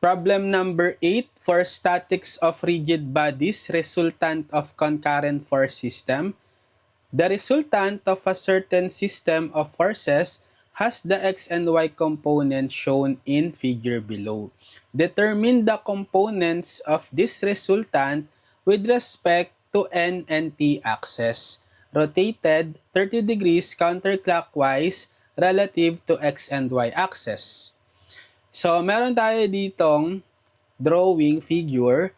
Problem number 8 for statics of rigid bodies resultant of concurrent force system. The resultant of a certain system of forces has the x and y components shown in figure below. Determine the components of this resultant with respect to n and t axes, rotated 30 degrees counterclockwise relative to x and y axes. So, meron tayo ditong drawing figure.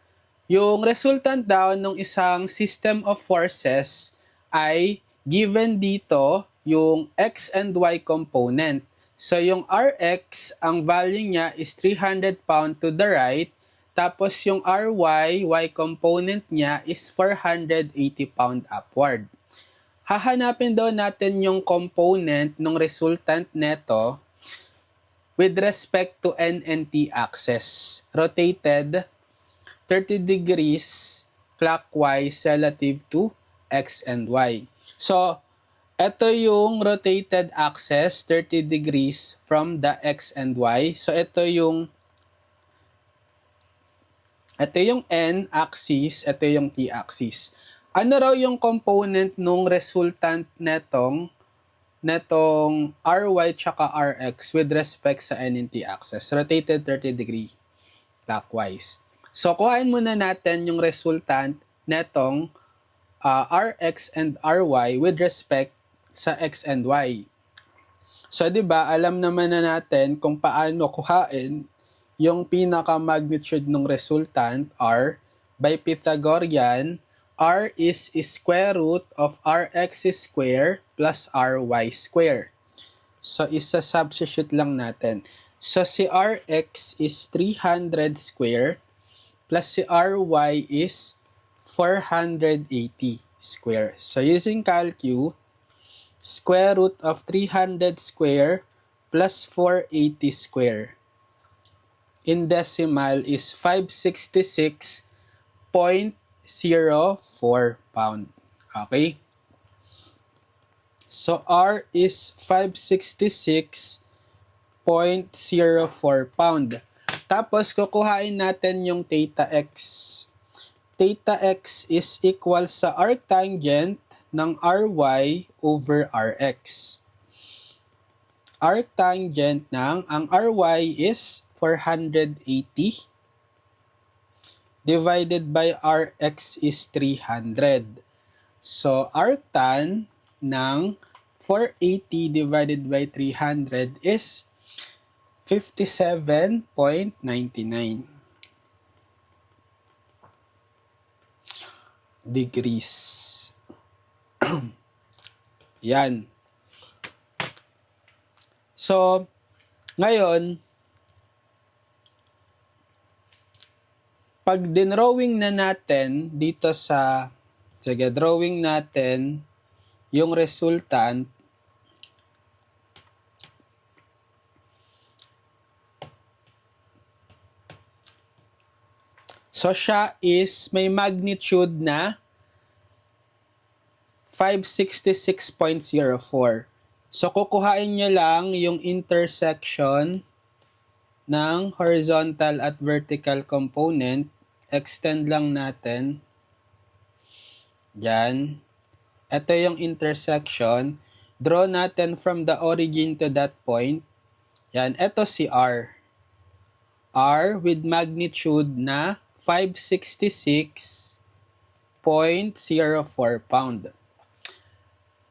Yung resultant daw ng isang system of forces ay given dito yung x and y component. So, yung Rx, ang value niya is 300 pound to the right. Tapos, yung Ry, y component niya is 480 pound upward. Hahanapin daw natin yung component ng resultant neto with respect to n and t axis, rotated 30 degrees clockwise relative to x and y. So, ito yung rotated axis, 30 degrees from the x and y. So, ito yung n axis, ito yung t axis. Ano raw yung component nung resultant netong Ry tsaka Rx with respect sa n and t axis, rotated 30 degree clockwise. So, kuhain muna natin yung resultant netong Rx and Ry with respect sa x and y. So, di ba alam naman na natin kung paano kuhain yung pinaka-magnitude ng resultant R by Pythagorean. R is square root of Rx square plus Ry square. So, isa-substitute lang natin. So, si Rx is 300 square plus si Ry is 480 square. So, using calcu, square root of 300 square plus 480 square in decimal is 566.04 pound. Okay? So, R is 566.04 pound. Tapos, kukuhain natin yung theta x. Theta x is equal sa arctangent ng Ry over Rx. Arctangent ng, ang Ry is 480 divided by Rx is 300. So, arctan ng 480 divided by 300 is 57.99 degrees. Yan. So, ngayon, pag dinrawing na natin dito sa, drawing natin yung resultant, so siya is may magnitude na 566.04. So, kukuhain nyo lang yung intersection ng horizontal at vertical component. Extend lang natin. Yan. Ito yung intersection. Draw natin from the origin to that point. Yan. Ito si R. R with magnitude na 566.04 pound.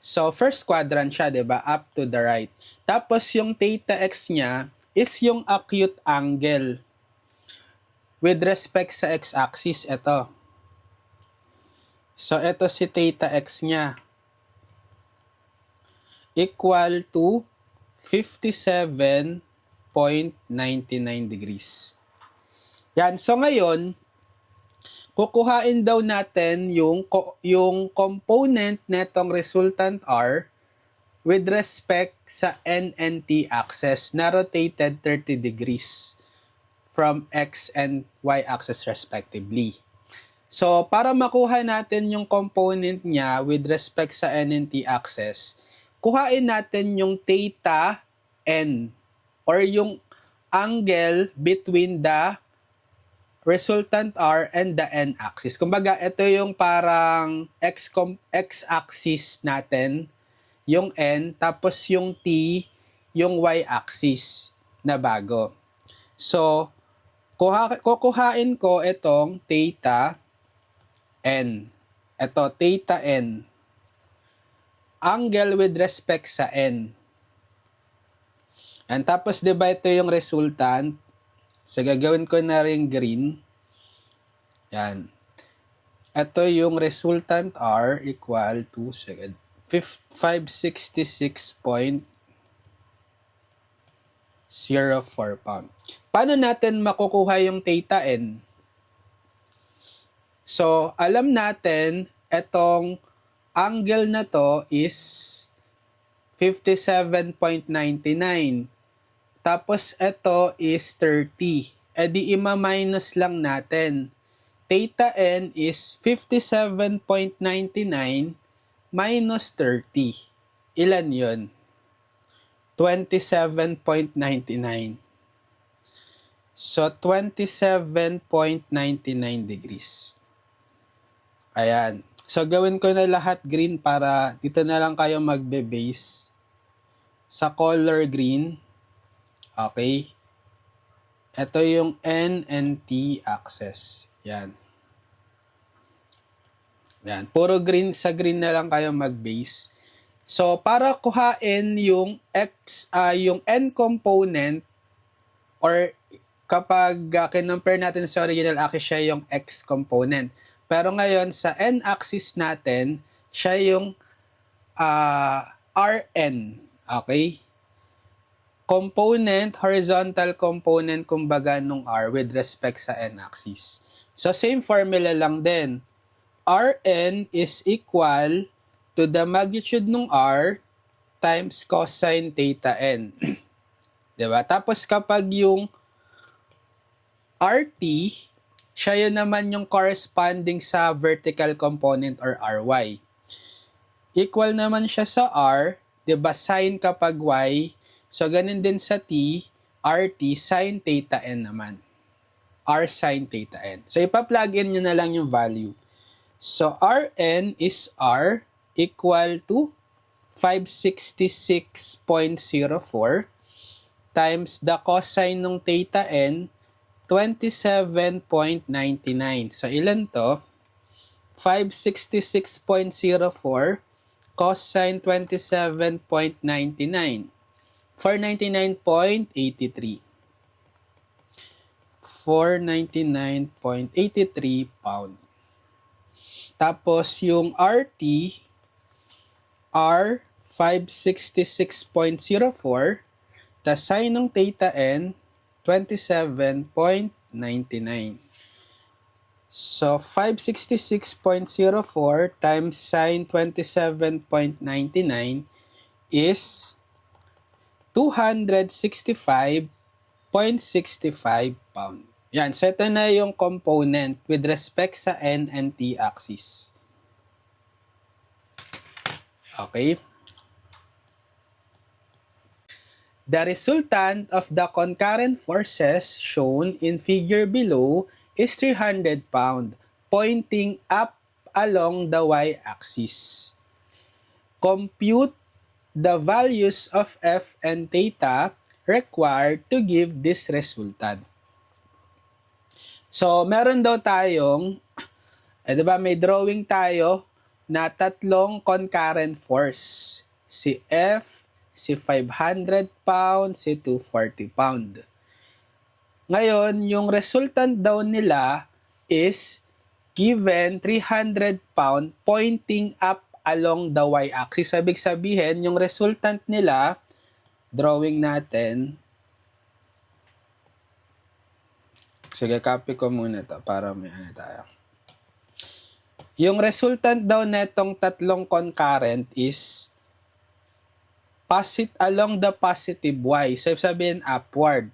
So, first quadrant siya, diba? Up to the right. Tapos, yung theta x niya is yung acute angle. With respect sa x-axis, ito. So, ito si theta x niya. Equal to 57.99 degrees. Yan. So, ngayon, kukuhain daw natin yung component netong resultant R with respect sa n and t axis na rotated 30 degrees from x and y axis respectively. So, para makuha natin yung component niya with respect sa n and t axis, kuhain natin yung theta n or yung angle between the resultant R, and the n-axis. Kumbaga, ito yung parang x-axis natin, yung n, tapos yung t, yung y-axis na bago. So, kukuhain ko itong theta n. Ito, theta n. Angle with respect sa n. And tapos, diba ito yung resultant? So, gagawin ko na rin green. Yan. Ito yung resultant R equal to 566.04 pound. Paano natin makukuha yung theta n? So, alam natin, itong angle na to is 57.99. Tapos, ito is 30. E di ima-minus lang natin. Theta n is 57.99 minus 30. Ilan yun? 27.99. So, 27.99 degrees. Ayan. So, gawin ko na lahat green para dito na lang kayo magbe-base sa color green. Okay. Ito yung N and T axis. Yan. Yan. Puro green, sa green na lang kayo mag-base. So, para kuhain yung yung N component, or kapag kinompare natin sa original axis, siya yung X component. Pero ngayon, sa N-axis natin, siya yung Rn. Okay? Component, horizontal component, kumbaga, nung R with respect sa N-axis. So, same formula lang din. Rn is equal to the magnitude ng R times cosine theta n. Diba? Tapos kapag yung RT, siya yun naman yung corresponding sa vertical component or RY. Equal naman siya sa R, diba? Sine kapag Y. So, ganun din sa T, RT, sine theta n naman. R sine theta n. So, ipa-plug in nyo na lang yung value. So, Rn is R equal to 566.04 times the cosine ng theta n, 27.99. So, ilan to? 566.04 cosine 27.99. 499.83. 499.83 pound. Tapos, yung RT, R, 566.04, tas sine ng theta n, 27.99. So, 566.04 times sine 27.99 is 265.65 pound. Yan, so ito na yung component with respect sa N and T axis. Okay. The resultant of the concurrent forces shown in figure below is 300 pound, pointing up along the y-axis. Compute the values of F and theta required to give this resultant. So, meron daw tayong, diba, may drawing tayo na tatlong concurrent force. Si F, si 500 pound, si 240 pound. Ngayon, yung resultant daw nila is given 300 pound pointing up along the y-axis. Ibig sabihin, yung resultant nila, drawing natin. Sige, copy ko muna to para may ano tayo. Yung resultant daw netong tatlong concurrent is along the positive y. So, sabihin upward.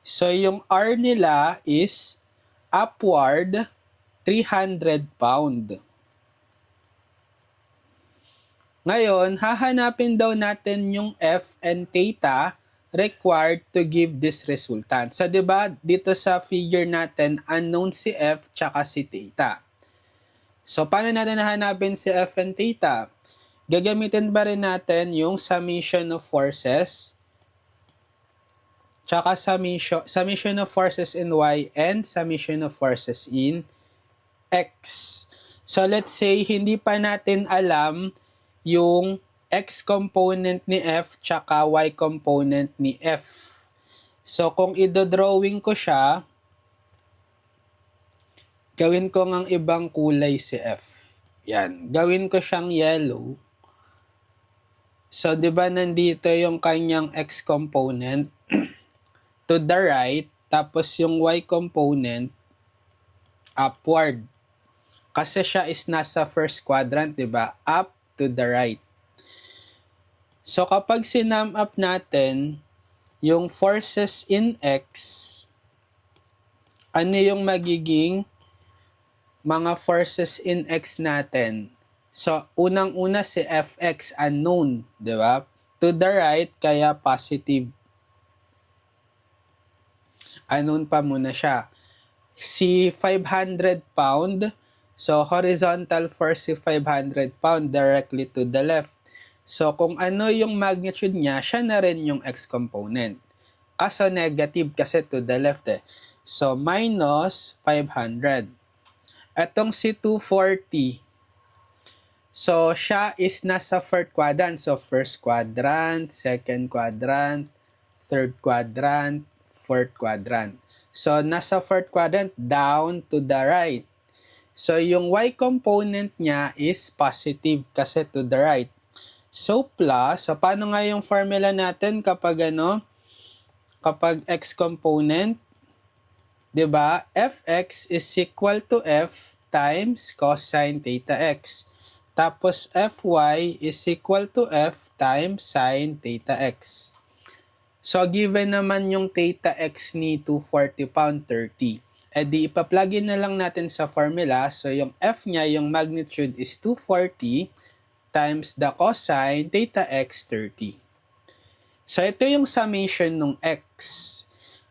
So, yung R nila is upward 300 pound. Ngayon, hahanapin daw natin yung F and theta required to give this resultant. So, di ba, dito sa figure natin, unknown si F tsaka si theta. So, paano natin nahanapin si F and theta? Gagamitin ba rin natin yung summation of forces tsaka summation of forces in Y and summation of forces in X. So, let's say, hindi pa natin alam yung X component ni F tsaka Y component ni F. So, kung idodrawing ko siya, gawin ko ng ibang kulay si F. Yan. Gawin ko siyang yellow. So, di ba nandito yung kanyang X component to the right, tapos yung Y component upward. Kasi siya is nasa first quadrant, di ba? Up to the right. So, kapag sinum up natin yung forces in X, ano yung magiging mga forces in X natin? So, unang-una si Fx unknown, di ba? To the right, kaya positive. Unknown pa muna siya. Si 500 pound, so horizontal force si 500 pound directly to the left. So, kung ano yung magnitude niya, siya na rin yung X component. Kaso negative kasi to the left eh. So, minus 500. Etong si 240, so siya is nasa first quadrant. So, first quadrant, second quadrant, third quadrant, fourth quadrant. So, nasa fourth quadrant, down to the right. So, yung Y component niya is positive kasi to the right. So, plus, so paano nga yung formula natin kapag kapag X component? Diba? Fx is equal to F times cosine theta x. Tapos, Fy is equal to F times sine theta x. So, given naman yung theta x ni 240 pound 30. E di ipa-plug in na lang natin sa formula. So, yung F niya, yung magnitude is 240 times the cosine theta x 30. So, ito yung summation ng x.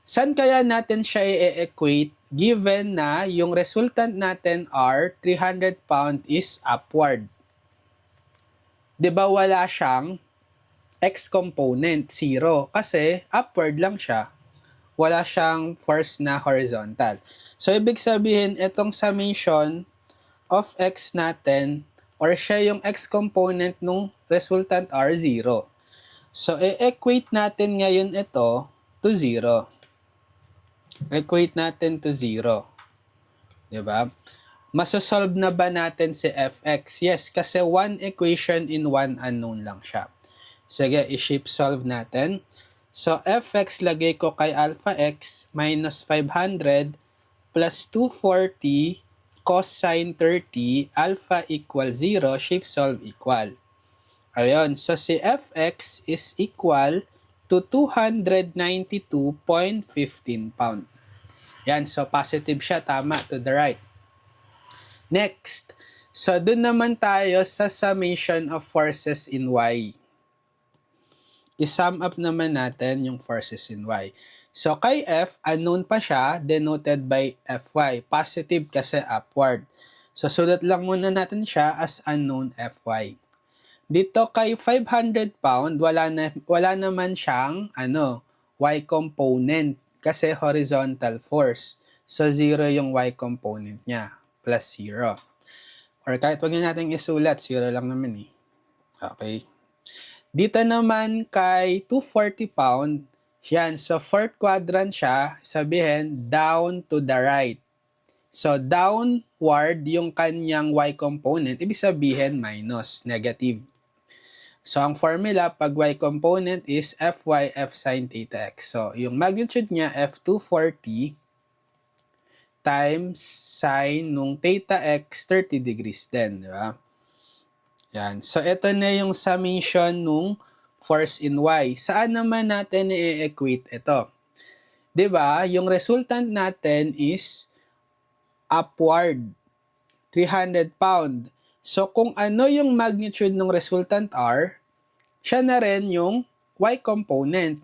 Saan kaya natin siya i-equate given na yung resultant natin are 300 pound is upward? Diba wala siyang X component, 0. Kasi upward lang siya. Wala siyang force na horizontal. So, ibig sabihin, itong summation of X natin, or siya yung X component nung resultant are 0. So, i-equate natin ngayon ito to 0. Equate natin to 0. Diba? Masosolve na ba natin si Fx? Yes, kasi one equation in one unknown lang siya. Sige, i-shape solve natin. So, Fx lagay ko kay alpha x minus 500 plus 240 cosine 30 alpha equal 0, shape solve equal. Ayun, so si Fx is equal to 292.15 pound. Yan, so positive siya, tama, to the right. Next, so dun naman tayo sa summation of forces in Y. I-sum up naman natin yung forces in Y. So kay F, unknown pa siya, denoted by Fy. Positive kasi upward. So sulat lang muna natin siya as unknown Fy. Dito kay 500 pound, wala naman siyang Y component kasi horizontal force. So 0 yung Y component niya, plus 0. Or kahit wag na natin isulat, 0 lang naman eh. Okay. Dito naman kay 240 pound, yan, so fourth quadrant siya, sabihin down to the right. So downward yung kanyang Y component, ibig sabihin minus, negative. So ang formula pag Y component is Fy F sin theta x. So yung magnitude niya F240 times sine nung theta x 30 degrees din, di ba? Yan. So, ito na yung summation nung force in Y. Saan naman natin i-equate ito? Diba? Yung resultant natin is upward, 300 pound. So, kung ano yung magnitude ng resultant R, siya na rin yung Y component.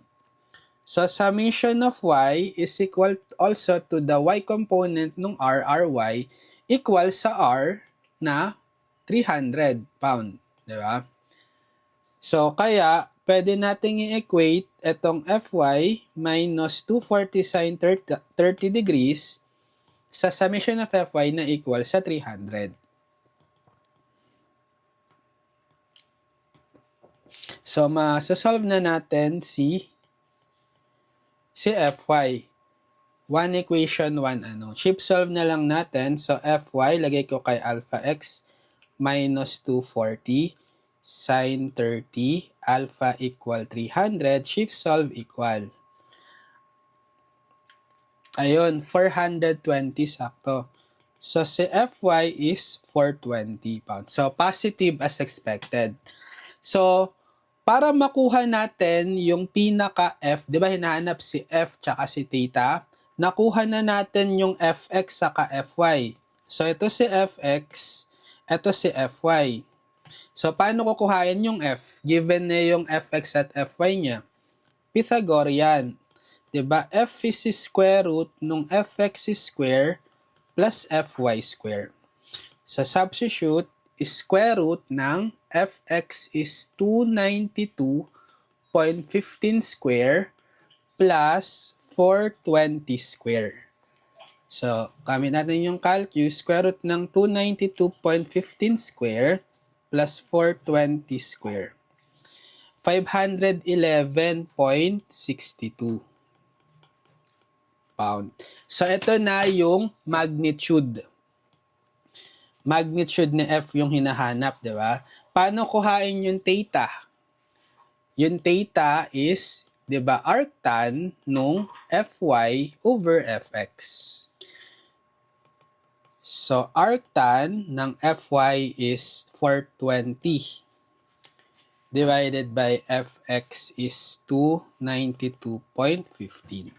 So, summation of y is equal also to the y component ng ry equal sa r na 300 pound. Diba? So, kaya, pwede nating i-equate itong Fy minus 240 sin 30 degrees sa summation of Fy na equal sa 300. So, masosolve na natin si Fy. One equation, one Shift solve na lang natin. So, Fy, lagay ko kay alpha x minus 240 sin 30, alpha equal 300, shift solve equal. Ayun, 420 sakto. So, si Fy is 420 pounds. So, positive as expected. So, para makuha natin yung pinaka-F, di ba hinahanap si F tsaka si theta, nakuha na natin yung Fx saka Fy. So, ito si Fx, ito si Fy. So, paano kukuhain yung F? Given na yung Fx at Fy niya. Pythagorean. Diba? F is square root nung Fx square plus Fy square. So, substitute, square root ng Fx is 292.15 square plus 420 square. So, gamit natin yung calculus, square root ng 292.15 square plus 420 square. 511.62 pound. So, ito na yung magnitude. Magnitude ni F yung hinahanap, di ba? Paano kuhain yung theta? Yung theta is, di ba, arctan nung Fy over Fx. So, arctan ng Fy is 420 divided by Fx is 292.15.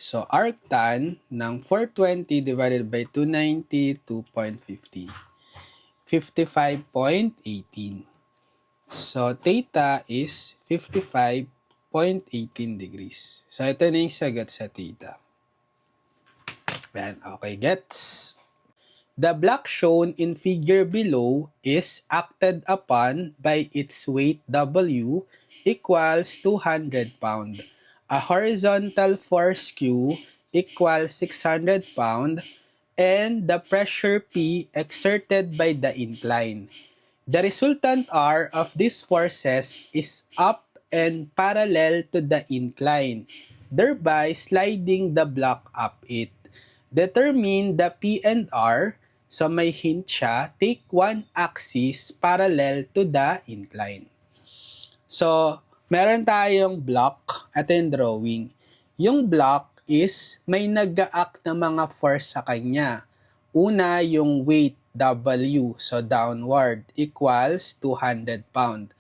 So, arctan ng 420 divided by 292.15. 55.18. So, theta is 55.18 degrees. So, ito na yung sagot sa theta. Yan, okay, gets? The block shown in figure below is acted upon by its weight W equals 200 pound. A horizontal force Q equals 600 pound and the pressure P exerted by the incline. The resultant R of these forces is up and parallel to the incline, thereby sliding the block up it. Determine the P and R. So, may hint siya, take one axis parallel to the incline. So, meron tayong block at yung drawing. Yung block is may nag-act na mga force sa kanya. Una, yung weight W, so downward, equals 200 pound.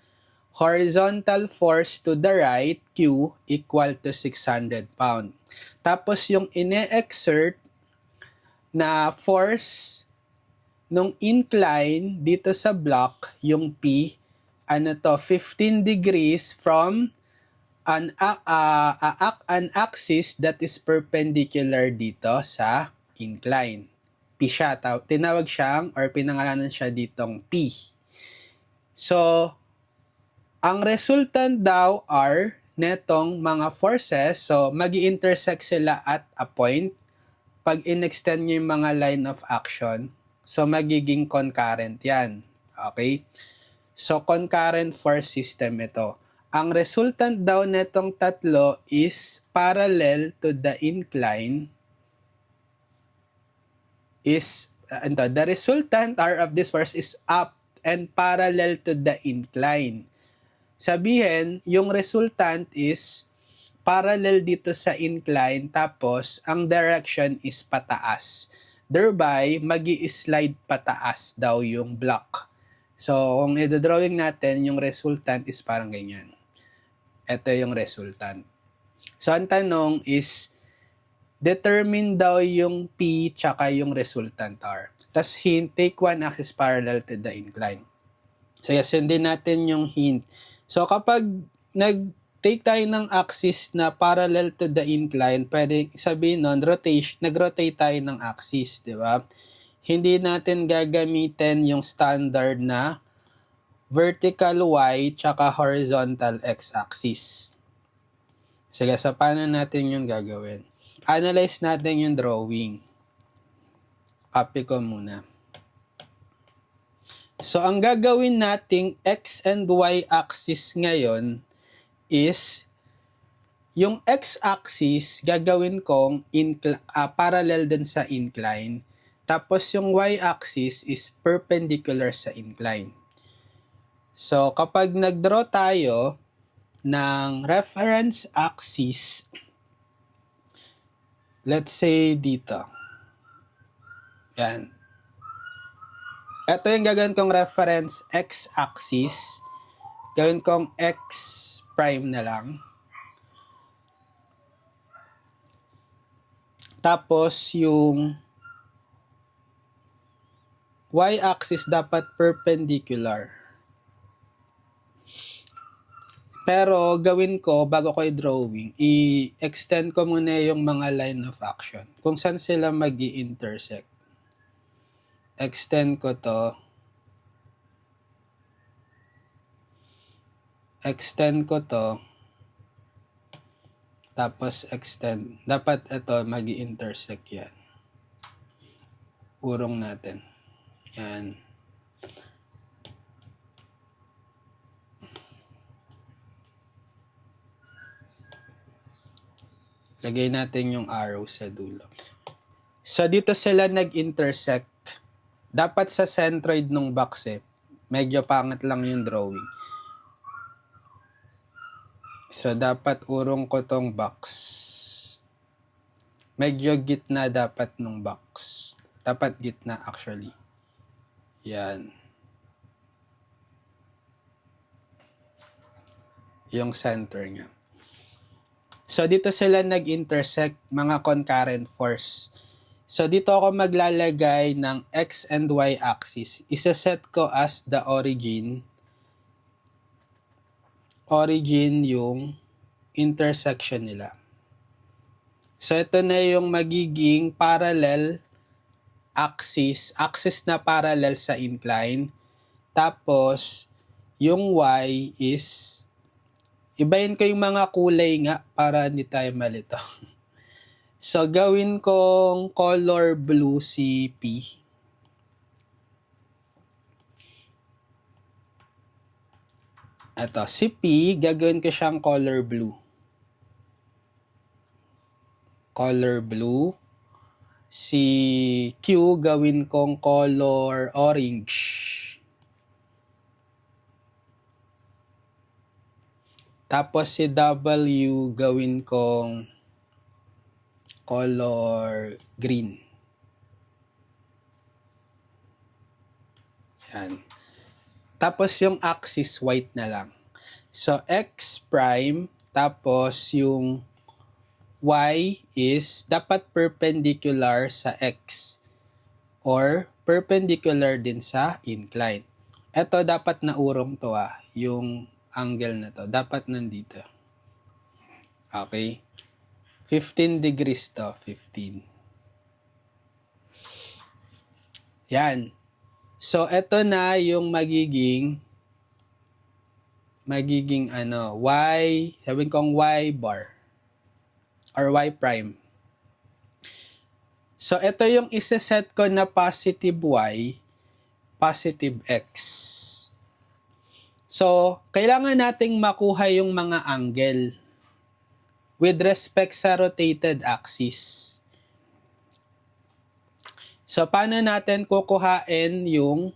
Horizontal force to the right, Q, equal to 600 pound. Tapos yung ine-exert na force nung incline dito sa block, yung P, 15 degrees from an axis that is perpendicular dito sa incline. P siya, tinawag siyang or pinangalanan siya ditong P. So, ang resultant daw are netong mga forces, so magi-intersect sila at a point. Pag in-extend nyo yung mga line of action, so magiging concurrent yan. Okay? So, concurrent force system ito. Ang resultant daw netong tatlo is parallel to the incline is, the resultant R of this force is up and parallel to the incline. Sabihin, yung resultant is parallel dito sa incline, tapos ang direction is pataas. Thereby, magi-slide pataas daw yung block. So, kung i-drawing natin, yung resultant is parang ganyan. Ito yung resultant. So, ang tanong is, determine daw yung P tsaka yung resultant R. Tapos hint, take one axis parallel to the incline. So, sundin natin yung hint. So, kapag nag-take tayo ng axis na parallel to the incline, pwede sabihin nun, nag-rotate tayo ng axis, di ba? Hindi natin gagamitin yung standard na vertical y tsaka horizontal x-axis. Sige, so paano natin yung gagawin? Analyze natin yung drawing. Copy ko muna. So, ang gagawin nating x and y axis ngayon is yung x-axis gagawin kong parallel din sa incline. Tapos yung y-axis is perpendicular sa incline. So, kapag nag-draw tayo ng reference axis, let's say dito. Yan. Ito yung gagawin kong reference x-axis. Gawin kong x prime na lang. Tapos yung y-axis dapat perpendicular. Pero gawin ko, bago ko i-drawing, i-extend ko muna yung mga line of action. Kung saan sila mag-i-intersect. Extend ko to. Extend ko to. Tapos extend. Dapat ito mag-i-intersect yan. Urong natin. Yan. Lagay natin yung arrow sa dulo. So, dito sila nag-intersect. Dapat sa centroid ng box medyo pangit lang yung drawing. So, dapat urong ko tong box. Medyo gitna dapat ng box. Dapat gitna actually. Yan. Yung center niya. So, dito sila nag-intersect, mga concurrent force. So, dito ako maglalagay ng x and y axis. Isa-set ko as the origin. Origin yung intersection nila. So, ito na yung magiging parallel axis. Axis na parallel sa incline. Tapos, yung y is, ibahin ko yung mga kulay nga para hindi tayo malito. So, gawin kong color blue si P. Ito, si P, gagawin ko siyang color blue. Color blue. Si Q, gawin kong color orange. Tapos si W, gawin kong color green. Yan. Tapos yung axis white na lang. So, x prime, tapos yung y is dapat perpendicular sa x or perpendicular din sa incline. Ito dapat naurong to yung angle na to. Dapat nandito. Okay? 15 degrees to. 15. Yan. So, ito na yung magiging y, sabihin kong y bar or y prime. So, ito yung isa-set ko na positive y, positive x. So, kailangan nating makuha yung mga angle with respect sa rotated axis. So, paano natin kukuhain yung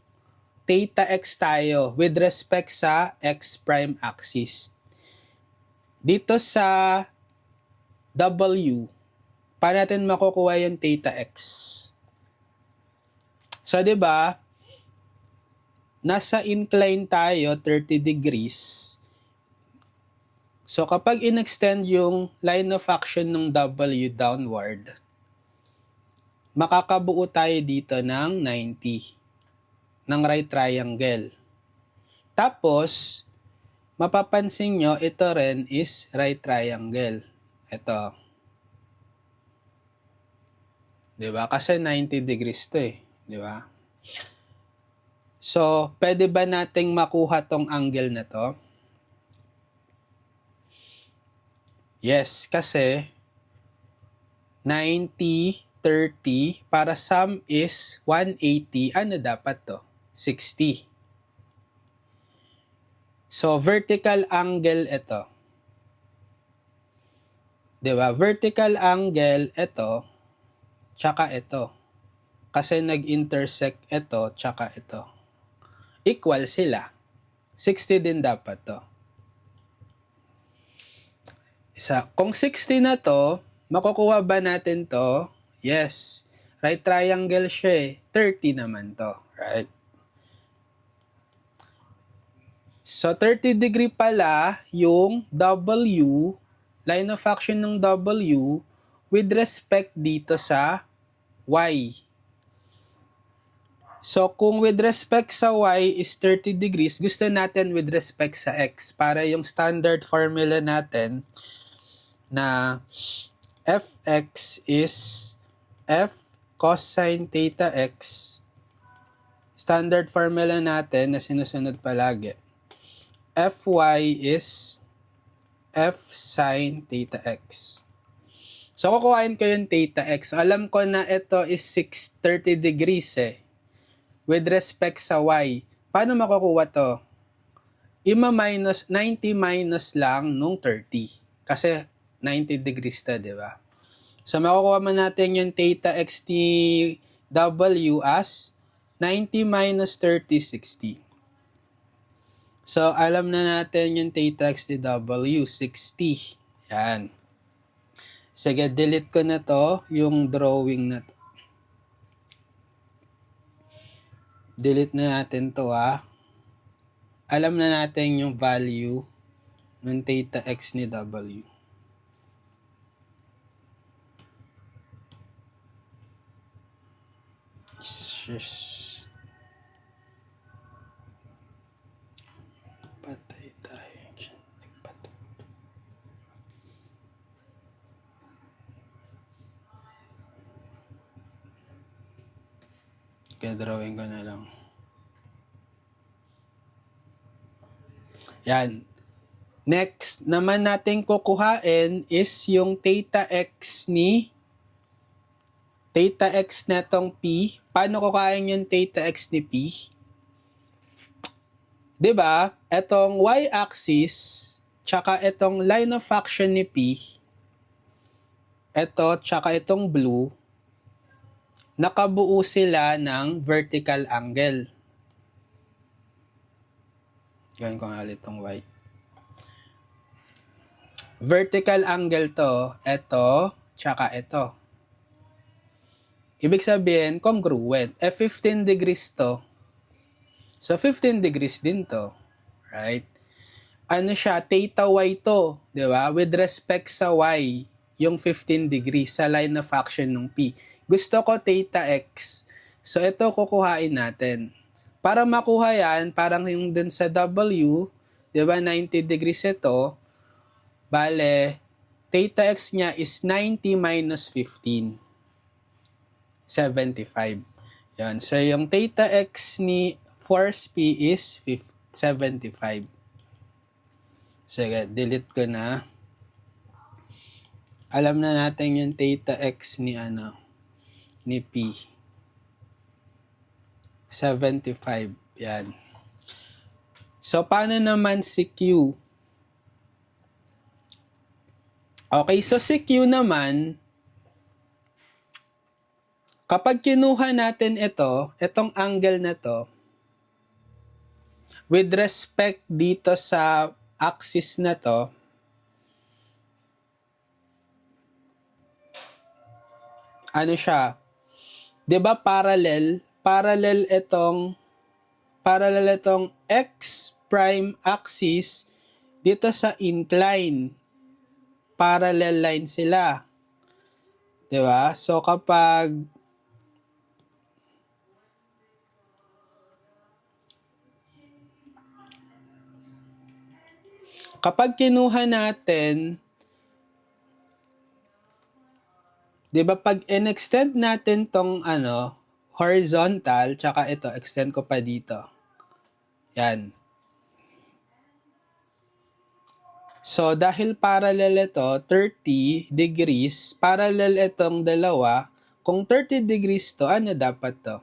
theta x tayo with respect sa x prime axis? Dito sa W, paano natin makukuha yung theta x? So, di ba, nasa incline tayo, 30 degrees. So, kapag in-extend yung line of action ng W downward, makakabuo tayo dito ng 90 ng right triangle. Tapos, mapapansin nyo, ito rin is right triangle. Ito. Diba? Kasi 90 degrees to eh. Diba? So, pwede ba nating makuha tong angle na to? Yes, kasi 90, 30, para sum is 180. Ano dapat to? 60. So, vertical angle ito. Diba? Vertical angle ito, tsaka ito. Kasi nag-intersect ito, tsaka ito. Equal sila. 60 din dapat to. Kung 60 na to, makukuha ba natin to? Yes. Right triangle siya eh. 30 naman to. Right? So, 30 degree pala yung W, line of action ng W, with respect dito sa Y. So, kung with respect sa Y is 30 degrees, gusto natin with respect sa X. Para yung standard formula natin na Fx is F cosine theta X. Standard formula natin na sinusunod palagi. Fy is F sine theta X. So, kukuhain ko yung theta X. Alam ko na ito is 630 degrees eh. With respect sa Y. Paano makukuha to? Ima-minus, 90 minus lang nung 30. Kasi 90 degrees ta, di ba? So, makukuha man natin yung theta X ni W as 90 minus 30, 60. So, alam na natin yung theta X ni W, 60. Yan. Sige, delete ko na to, yung drawing na to. Delete na natin to Alam na natin yung value ng theta X ni W. Shush. Patay tayo. Kaya drawing ko na lang. Yan. Next naman natin kukuhain is yung theta X ni theta X netong P. Paano kukuhain yung theta X ni P? Diba? Etong y-axis tsaka itong line of action ni P, ito tsaka itong blue, nakabuo sila ng vertical angle. Gawin ko nga ulit itong white. Vertical angle to, ito tsaka ito. Ibig sabihin, congruent. 15 degrees to. So, 15 degrees din to. Right? Ano siya? Theta Y to. Diba? With respect sa Y, yung 15 degrees sa line of action ng P. Gusto ko theta X. So, ito kukuhain natin. Para makuha yan, parang yung dun sa W, diba? 90 degrees ito. Bale, theta X niya is 90 minus 15. 75. Yan. So, yung theta X ni force P is 75. Sige, delete ko na. Alam na natin yung theta X ni ni P. 75. Yan. So, paano naman si Q? Okay, so si Q naman, kapag kinuha natin itong angle na to, with respect dito sa axis na to, ano siya? 'Di ba parallel itong x prime axis dito sa incline. Parallel line sila. 'Di ba? So kapag Kapag kinuha natin, di ba pag in-extend natin tong horizontal, tsaka ito, extend ko pa dito. Yan. So, dahil parallel ito, 30 degrees, parallel itong dalawa, kung 30 degrees to, ano dapat to?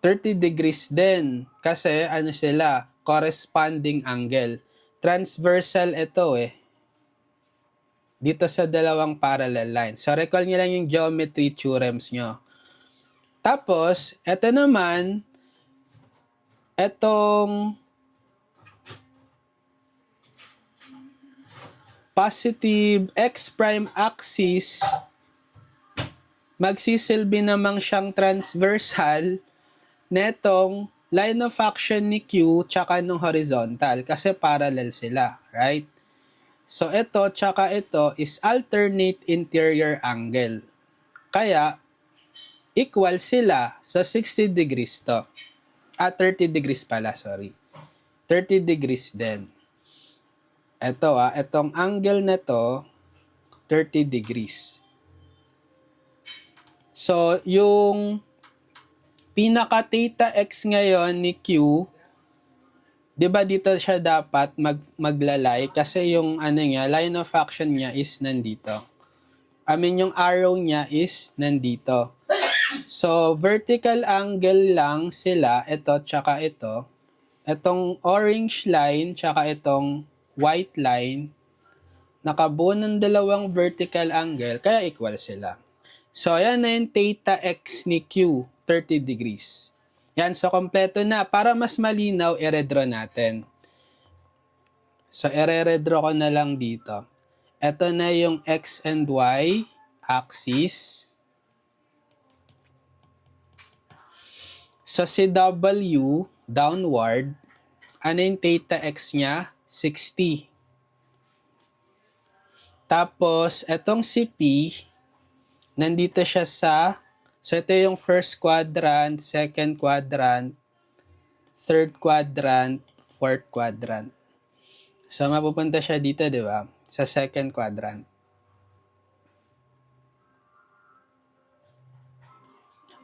30 degrees din. Kasi, ano sila? Corresponding angle. Transversal ito dito sa dalawang parallel lines. So, recall nyo lang yung geometry theorems nyo. Tapos, ito naman, itong positive x prime axis, magsisilbi namang siyang transversal netong line of action ni Q tsaka nung horizontal kasi parallel sila, right? So, ito tsaka ito is alternate interior angle. Kaya, equal sila sa 60 degrees to. 30 degrees pala, sorry. 30 degrees din. Ito itong angle na to, 30 degrees. So, yung pinaka theta x ngayon ni Q, 'di ba dito siya dapat maglalay kasi yung line of action niya is nandito. Yung arrow niya is nandito. So, vertical angle lang sila, ito tsaka ito. Itong orange line tsaka itong white line, nakabuo ng dalawang vertical angle, kaya equal sila. So, ayan na yung theta x ni Q, 30 degrees. Yan, so kompleto na. Para mas malinaw, i-redraw natin. So, i-redraw ko na lang dito. Ito na yung x and y axis. So, si W, downward, ano yung theta x niya? 60. Tapos, etong si P, nandito siya so ito yung first quadrant, second quadrant, third quadrant, fourth quadrant. So, mapupunta siya dito, di ba? Sa second quadrant.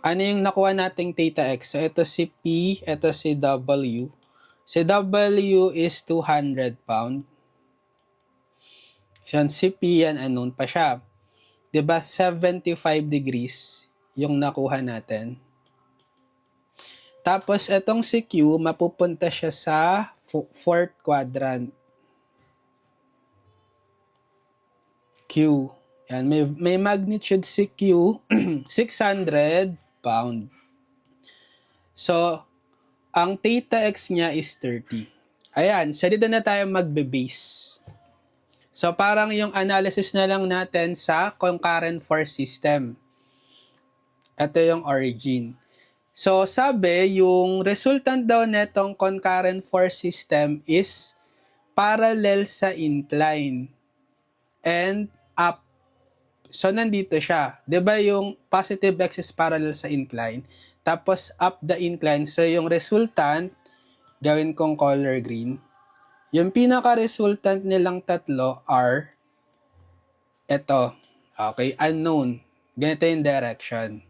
Ano yung nakuha nating theta x? So, ito si P, ito si W. Si W is 200 pound. So, si P yan, unknown pa siya. Diba 75 degrees yung nakuha natin. Tapos, itong si Q, mapupunta siya sa fourth quadrant. Q. Yan, may magnitude si Q, 600 pound. So, ang theta x niya is 30. Ayan, so dito na tayo magbe-base. So, parang yung analysis na lang natin sa concurrent force system. Ito yung origin. So, sabi, yung resultant daw netong concurrent force system is parallel sa incline and up. So, nandito siya. 'Di ba yung positive x is parallel sa incline, tapos up the incline. So, yung resultant, gawin kong color green. Yung pinaka-resultant nilang tatlo are ito. Okay, unknown. Ganito yung direction.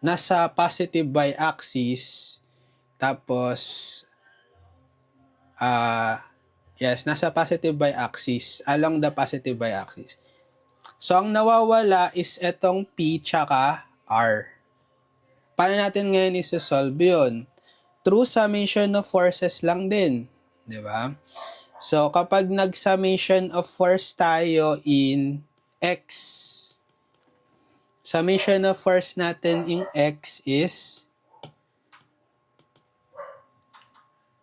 Nasa positive y-axis, tapos nasa positive y-axis, along the positive y-axis. So, ang nawawala is itong P tsaka R. Paano natin ngayon isa-solve yun? Through summation of forces lang din. Diba? So, kapag nag-summation of force tayo in X, summation of force natin in X is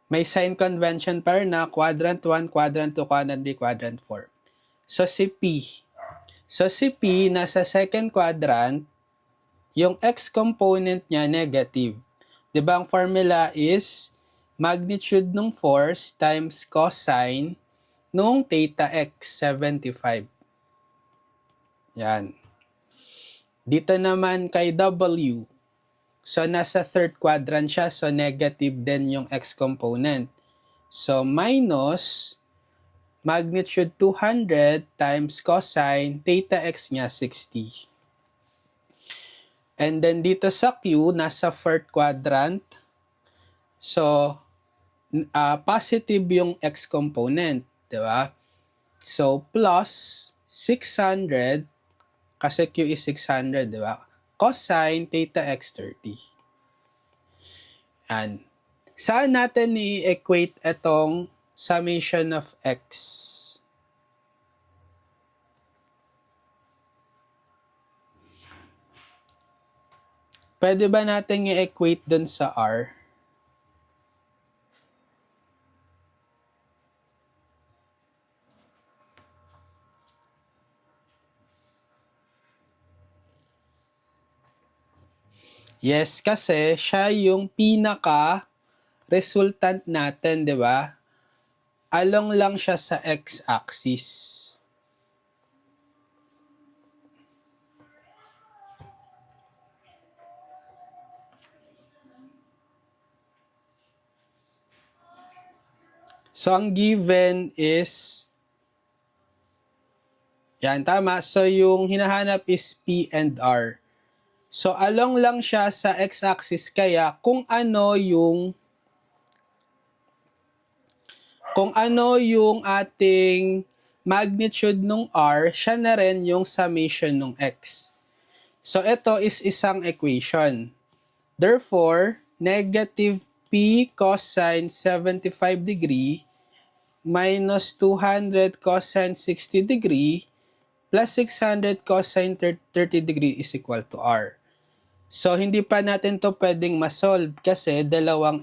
may sign convention pa rin na quadrant 1, quadrant 2, quadrant 3, quadrant 4. So, si P. So, si P nasa second quadrant, yung X component niya negative. Diba ang formula is magnitude ng force times cosine nung theta x, 75. Yan. Dito naman kay W. So, nasa third quadrant siya. So, negative din yung x component. So, minus magnitude 200 times cosine theta x niya 60. And then dito sa Q, nasa fourth quadrant. So, positive yung x component, di ba? So, plus 600, kasi Q is 600, di ba? Cosine theta x 30. Yan. Saan natin i-equate itong summation of x? Pwede ba natin i-equate dun sa R? Yes, kasi siya yung pinaka-resultant natin, di ba? Along lang siya sa x-axis. So, ang given is, yan, tama. So, yung hinahanap is P and R. So, along lang siya sa x-axis, kaya kung ano yung ating magnitude ng R, siya na rin yung summation ng x. So, ito is isang equation. Therefore, negative P cosine 75 degree minus 200 cosine 60 degree plus 600 cosine 30 degree is equal to R. So, hindi pa natin to pwedeng ma-solve kasi dalawang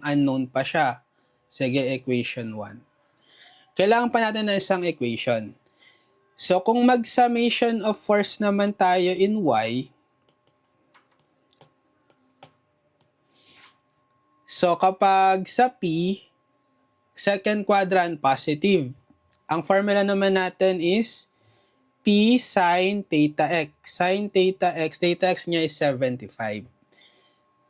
unknown pa siya. Sige, equation 1. Kailangan pa natin ng isang equation. So, kung mag-summation of force naman tayo in Y, so kapag sa P, second quadrant positive. Ang formula naman natin is P sin theta x. Sin theta x niya is 75.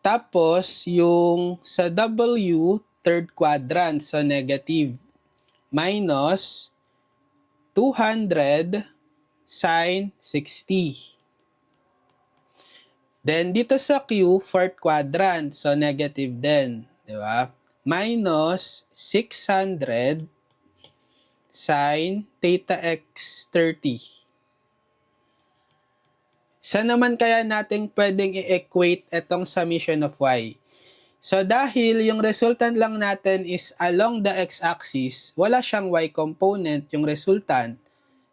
Tapos, yung sa W, third quadrant, so negative. Minus 200 sin 60. Then, dito sa Q, fourth quadrant, so negative din. Di ba? Minus 600 sin theta x 30. Saan naman kaya natin pwedeng i-equate itong summation of y? So dahil yung resultant lang natin is along the x-axis, wala siyang y component yung resultant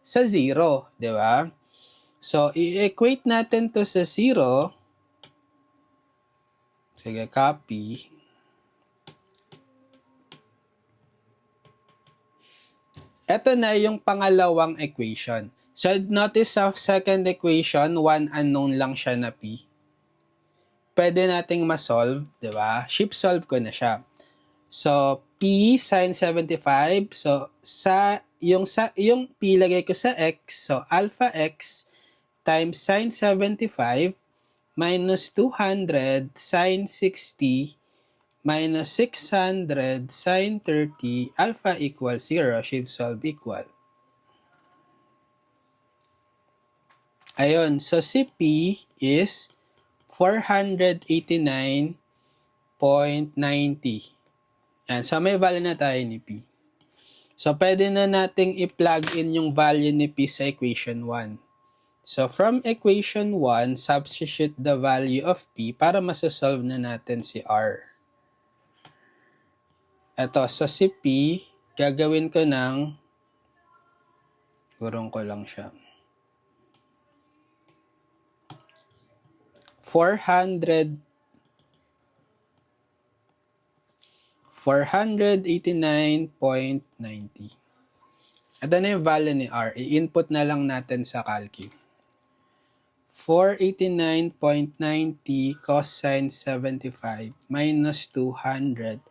sa 0, di ba? So i-equate natin to sa 0. Sige, copy. Ito na yung pangalawang equation. So, notice sa second equation, one unknown lang siya na P. Pwede nating ma-solve, di ba? Shift solve ko na siya. So, P sin 75. So, yung P lagay ko sa x. So, alpha x times sin 75 minus 200 sin 60 minus 600 sin 30, alpha equals 0. Shift solve equal. Ayun, so si P is 489.90. Yan, so may value na tayo ni P. So, pwede na nating i-plug in yung value ni P sa equation 1. So, from equation 1, substitute the value of P para masasolve na natin si R. Ito, so si P, gagawin ko ng, gurong ko lang siya. 489.90. Ito na yung value ni R. I-input na lang natin sa calculus. 489.90 cosine 75 minus 200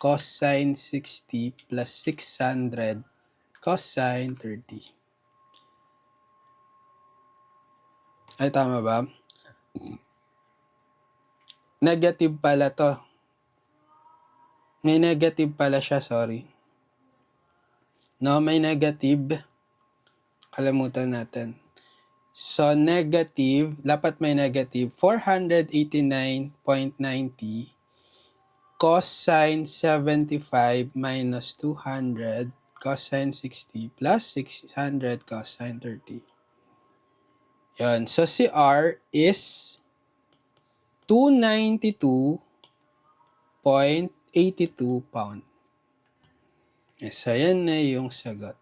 cosine 60 plus 600 cosine 30. Ay, tama ba? Negative pala to. May negative pala siya, sorry. No, may negative. Kalimutan natin. So, negative, dapat may negative, 489.90 cosine 75 minus 200 cosine 60 plus 600 cosine 30. Yun. So, si R is 292.82 pound. Yes, ayan na yung sagot.